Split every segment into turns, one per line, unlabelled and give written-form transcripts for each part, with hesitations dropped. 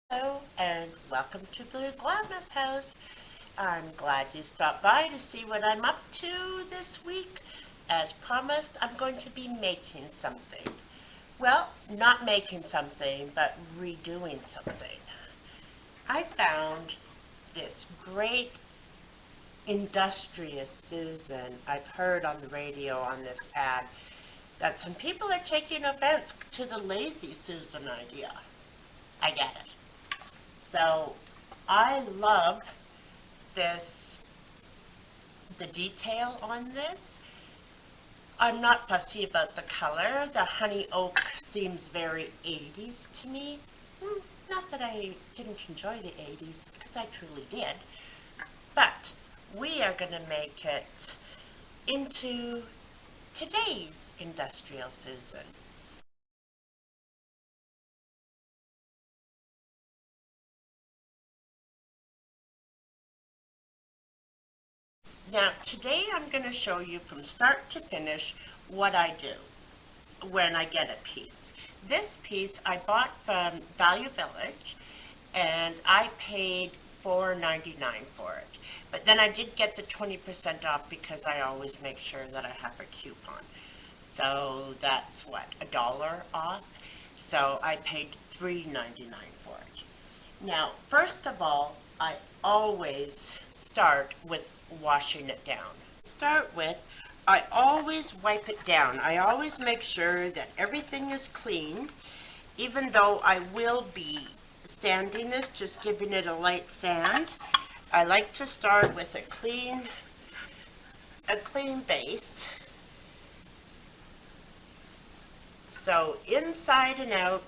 Hello and welcome to Blue Gladness House. I'm glad you stopped by to see what I'm up to this week. As promised, I'm going to be making something. Well, not making something, but redoing something. I found this great industrious Susan I've heard on the radio on this ad that some people are taking offense to the lazy Susan idea. I get it. So I love the detail on this. I'm not fussy about the color. The honey oak seems very 80s to me. Not that I didn't enjoy the 80s, because I truly did. But we are going to make it into today's industrial Susan. Now, today I'm going to show you from start to finish what I do when I get a piece. This piece I bought from Value Village, and I paid $4.99 for it. But then I did get the 20% off because I always make sure that I have a coupon. So that's what, $1 off? So I paid $3.99 for it. Now, first of all, I always start with washing it down. Start with, I always wipe it down. I always make sure that everything is clean, even though I will be sanding this, just giving it a light sand. I like to start with a clean base. So inside and out,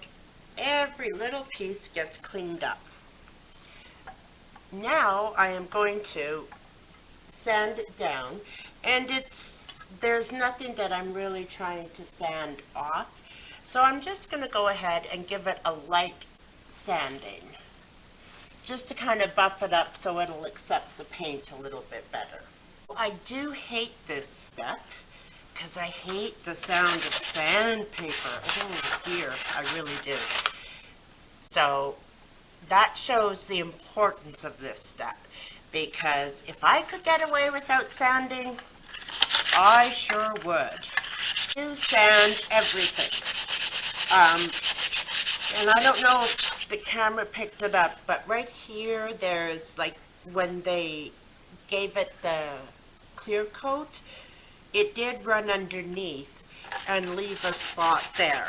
every little piece gets cleaned up. Now I am going to sand it down, and there's nothing that I'm really trying to sand off. So I'm just going to go ahead and give it a light sanding, just to kind of buff it up so it'll accept the paint a little bit better. I do hate this step because I hate the sound of sandpaper. Oh dear, I really do. So that shows the importance of this step, because if I could get away without sanding, I sure would. You sand everything. And I don't know if the camera picked it up, but right here there's like when they gave it the clear coat, it did run underneath and leave a spot there.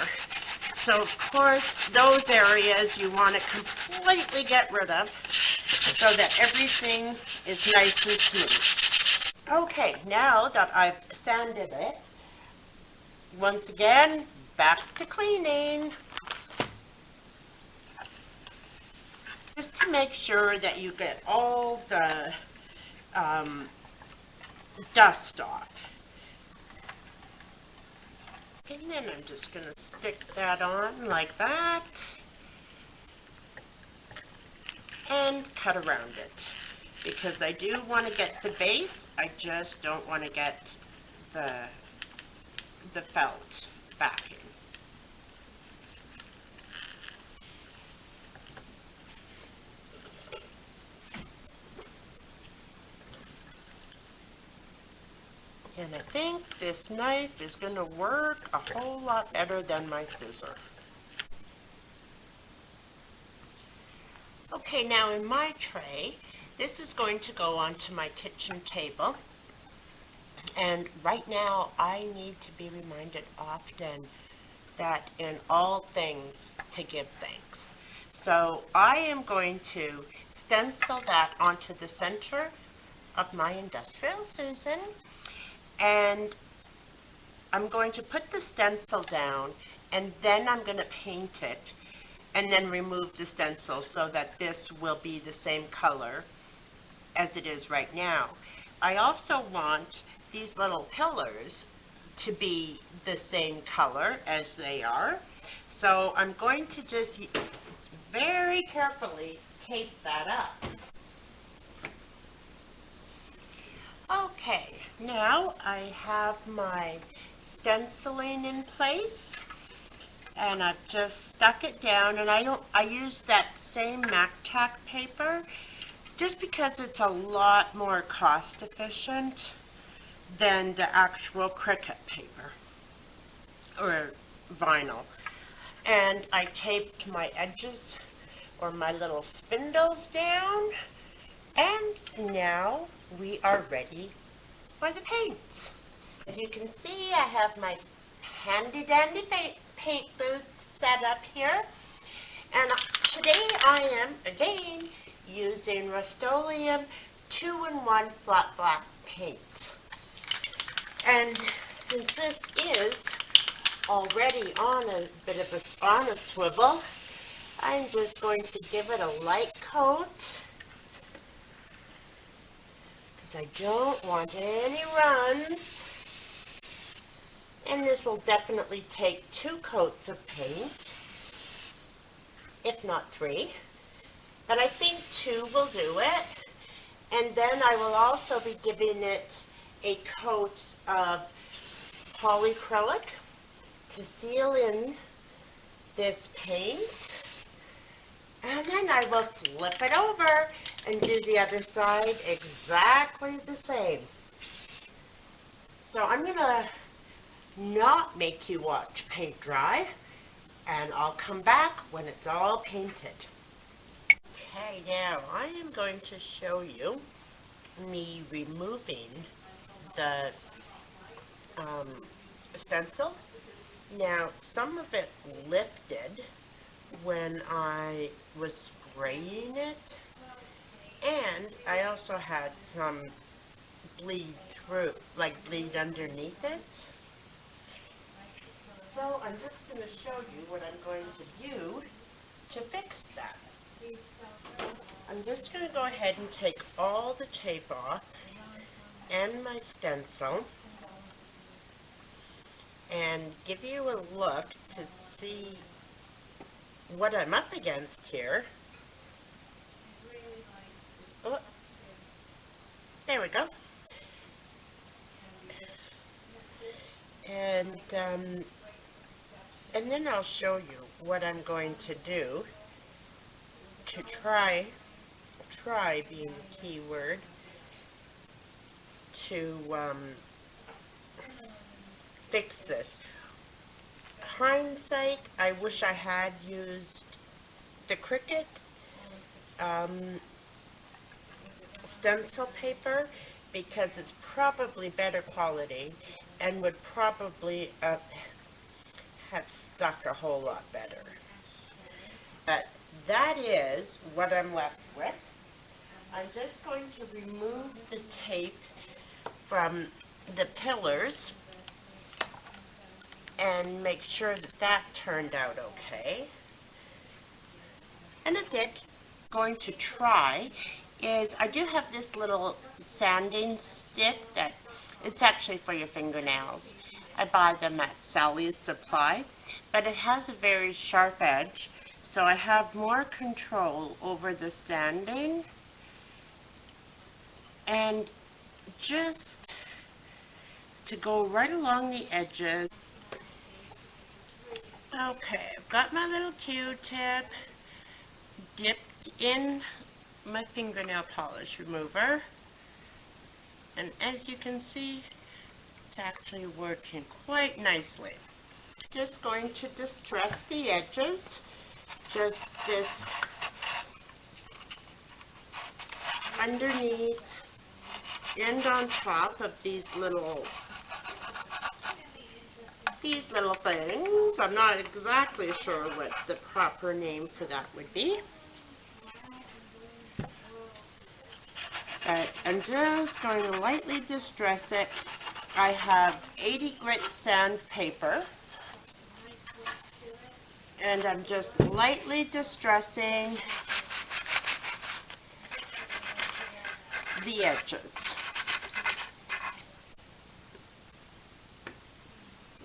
So of course those areas you want to completely get rid of so that everything is nice and smooth. Okay, now that I've sanded it, once again, back to cleaning. Just to make sure that you get all the dust off. And then I'm just going to stick that on like that and cut around it, because I do want to get the base. I just don't want to get the felt backing. And I think this knife is going to work a whole lot better than my scissor. Okay, now in my tray, this is going to go onto my kitchen table. And right now, I need to be reminded often that in all things to give thanks. So I am going to stencil that onto the center of my industrial Susan. And I'm going to put the stencil down, and then I'm going to paint it and then remove the stencil so that this will be the same color as it is right now. I also want these little pillars to be the same color as they are. So I'm going to just very carefully tape that up. Okay, now I have my stenciling in place, and I've just stuck it down, and I use that same MacTac paper just because it's a lot more cost efficient than the actual Cricut paper or vinyl. And I taped my edges or my little spindles down, and now we are ready for the paints. As you can see, I have my handy dandy paint booth set up here, and today I am again using Rust-Oleum 2-in-1 flat black paint. And since this is already on a bit of a swivel, I'm just going to give it a light coat because I don't want any runs. And this will definitely take 2 coats of paint, if not 3. But I think 2 will do it. And then I will also be giving it a coat of polyacrylic to seal in this paint. And then I will flip it over and do the other side exactly the same. So I'm going to not make you watch paint dry, and I'll come back when it's all painted. Okay, now I am going to show you me removing the stencil. Now, some of it lifted when I was spraying it, and I also had some bleed through, like bleed underneath it. So I'm just going to show you what I'm going to do to fix that. I'm just going to go ahead and take all the tape off and my stencil and give you a look to see what I'm up against here. Oh, there we go. And then I'll show you what I'm going to do to try being the key word, to fix this. Hindsight, I wish I had used the Cricut stencil paper because it's probably better quality and would probably have stuck a whole lot better. But that is what I'm left with. I'm just going to remove the tape from the pillars and make sure that that turned out okay. And it did. Going to try is, I do have this little sanding stick that it's actually for your fingernails. I buy them at Sally's Supply, but it has a very sharp edge, so I have more control over the sanding. And just to go right along the edges. Okay, I've got my little Q-tip dipped in my fingernail polish remover, and as you can see, it's actually working quite nicely. Just going to distress the edges, just this underneath and on top of these little things. I'm not exactly sure what the proper name for that would be. But I'm just going to lightly distress it. I have 80 grit sandpaper, and I'm just lightly distressing the edges.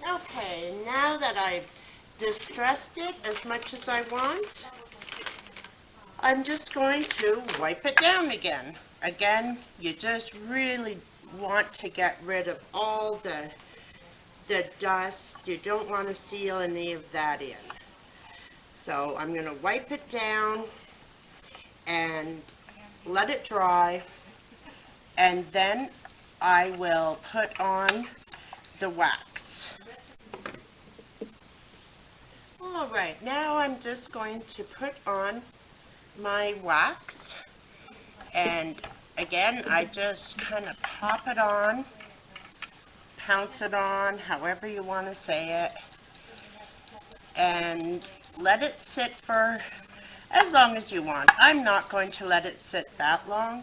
Okay, now that I've distressed it as much as I want, I'm just going to wipe it down again. Again, you just really want to get rid of all the dust. You don't want to seal any of that in. So I'm going to wipe it down and let it dry, and then I will put on the wax. Alright, now I'm just going to put on my wax, and again I just kind of pop it on, pounce it on, however you want to say it, and let it sit for as long as you want. I'm not going to let it sit that long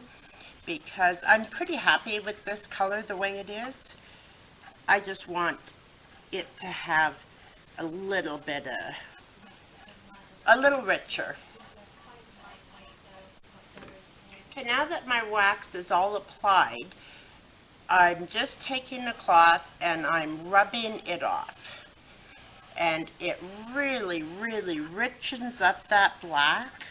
because I'm pretty happy with this color the way it is. I just want it to have a little bit of, a little richer. Okay, now that my wax is all applied, I'm just taking the cloth and I'm rubbing it off. And it really, really richens up that black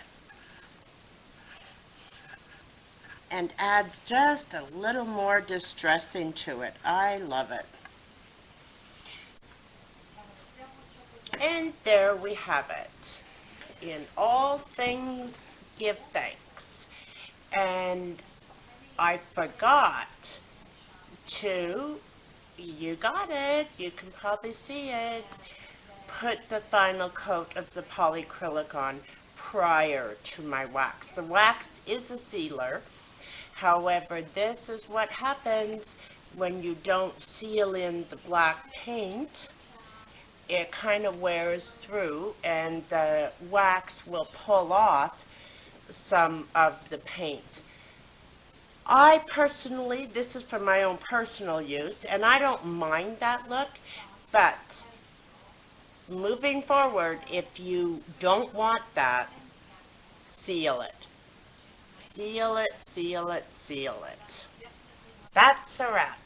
and adds just a little more distressing to it. I love it. And there we have it. In all things, give thanks. And I forgot to, you got it, you can probably see it, put the final coat of the polyacrylic on prior to my wax. The wax is a sealer. However, this is what happens when you don't seal in the black paint. It kind of wears through and the wax will pull off some of the paint. I personally, this is for my own personal use, and I don't mind that look, but moving forward, if you don't want that, seal it. Seal it, seal it, seal it. That's a wrap.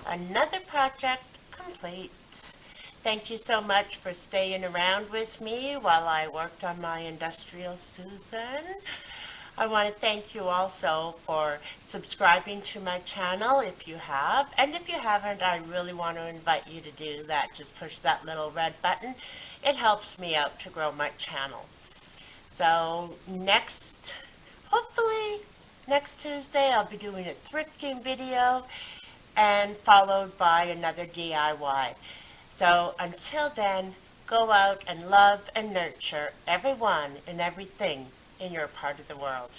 Another project complete. Thank you so much for staying around with me while I worked on my Industrial Susan. I want to thank you also for subscribing to my channel if you have. And if you haven't, I really want to invite you to do that. Just push that little red button. It helps me out to grow my channel. So hopefully next Tuesday, I'll be doing a thrifting video and followed by another DIY. So until then, go out and love and nurture everyone and everything in your part of the world.